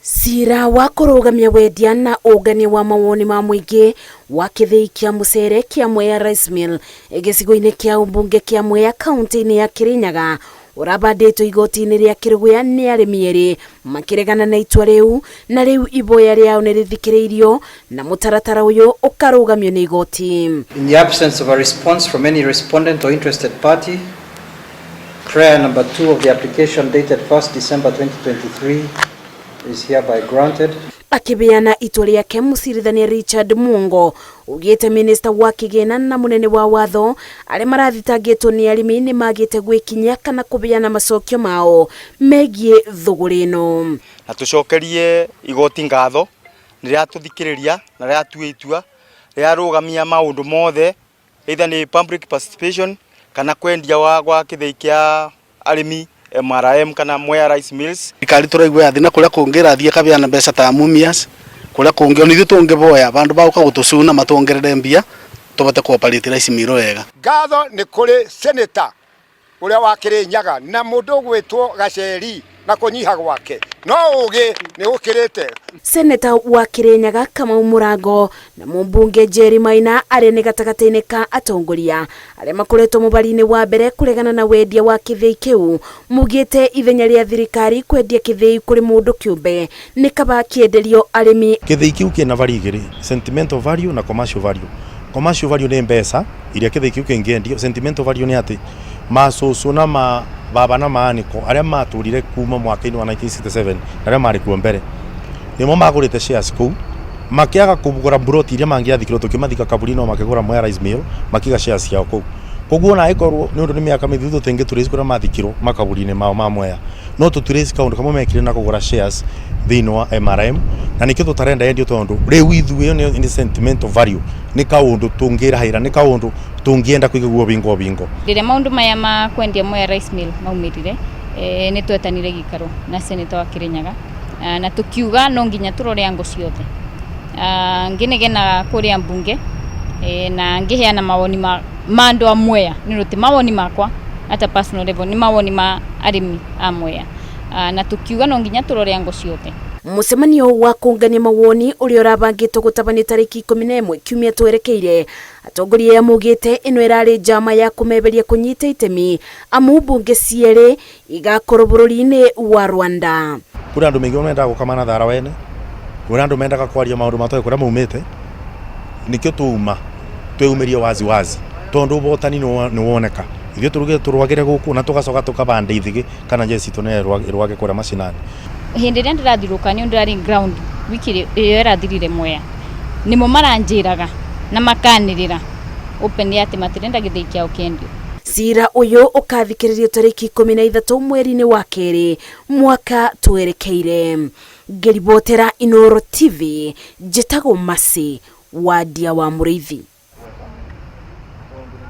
Cira wa kurugamia wendia na ugania wa mawoni ma muingi wa kithii kia mucere kia Mwea Rice Mill gicigo-ini kia umbunge kia Mwea kaunti-ini ya Kirinyaga urabanditwo igoti-ini ria Kirugũya ni arimi eri makiregana na itua riu, na riu iboya riao ni rithikiriirio na mutaratara uyu ukarugamio ni igoti. In the absence of a response from any respondent or interested party, prayer number 2 of the application dated 1st December 2023 is hereby granted. Akibeana itua riake mucirithania Richard Mwongo ugite minister wa kigena na munene wa watho ari marathitangitwo ni arimi ni magite gwikinya kana kubeana macokio mao megie thuguri ino. Na tucokerie igoti ngatho niria tuthikiriria na ria tuitua ria rugamia maundu mothe either ni public participation kana kwendia wa kithii kia arimi MRM kana Mwea Rice Mills. Ikari turaigwa yathi na kuria kungira thie kabiana mbeca ta Mumias kuria kungi oni thio tungiboya bandu bauka gutucuna matongerere mbia tubate kuoperate rice mill wega. Ngatho ni kuri senator uria wa Kirinyaga na mundu gwitwo Gaceri na kunyiha gwake no ugi ni ukirite. Senator wa Kirinyaga Kamau Murango na mumbunge Jerry Maina ari ni gatagati-ini ka atongoria ari makoretwo mubari-ini wa mbere kuregana na wendia wa kithii kiu, mugite ithenya ria thirikari kwendia kithii kuri mundu kiumbe ni kaba kienderio arimi. Kithii kiu kina vari igiri, sentimental value na commercial value. Commercial value ni mbeca iria kithii kiu kingendio, sentimental value ni ati macucu na baba na maaniko aria maturire kuma mwaka-ini wa 1967 aria mari kuo mbere nimo magurite shares kuu makiaga kugura broti iria mangiathikirwo tukimathika kaburi no makigura Mwea Rice Mill makiga shares ciao kuu. Koguo na ikorwo ni undu ni miaka mithuthu tengi turisi kuria mathikirwo makaburi-ini mao ma Mwea no tuturisi kaundu kamwe mekire na kugura shares thiini wa MRM na nikio tutarenda endio tondu riu ithuĩ ni sentimental value ni kaundu tungirahaira ni kaundu tungienda kuigua bingo. Rĩrĩa maundu maya ma kwendia Mwea Rice Mill maumirire ni twetanire gikaro na senator wa Kirinyaga na tukiuga no nginya turore ngo ciothe nginegena kuria mbunge na ngiheana mawoni ma andu a Mwea ni ruti mawoni makwa ata personal level ni mawoni ma arimi a Mwea na tukiuga no nginya turore ngo ciothe. Mucemanio wa kungania mawoni uria urabangitwo gutabania tariki 11 kiumia twerekeire atongoria ya mugite ino irari njama ya kumeberia kunyita itemi amu mbunge ciere igakorwo bururi-ini wa Rwanda. Kuri andu mengi menda gukamana thara wene kuri andu mendaga kwaria maundu matoe kuria maumite nikio tuuma tweumirie wazi tondu ubotani ni woneka ithio turuge turwagire guku na tugacoka tukabande ithigi kana jesi tune rwage kuria macinani. Hindi ria ndirathiruka ni ndari ground wiki iyo irathirire Mwea nimo maranjiraga na makanirira open ati matirenda githii kiao kendio. Cira uyu ukathikiririo tariki 13 mweri-ini wa keri mwaka twerekeire. Ngeribotera Inooro TV njitagwo Masi Wadia wa Muriithi.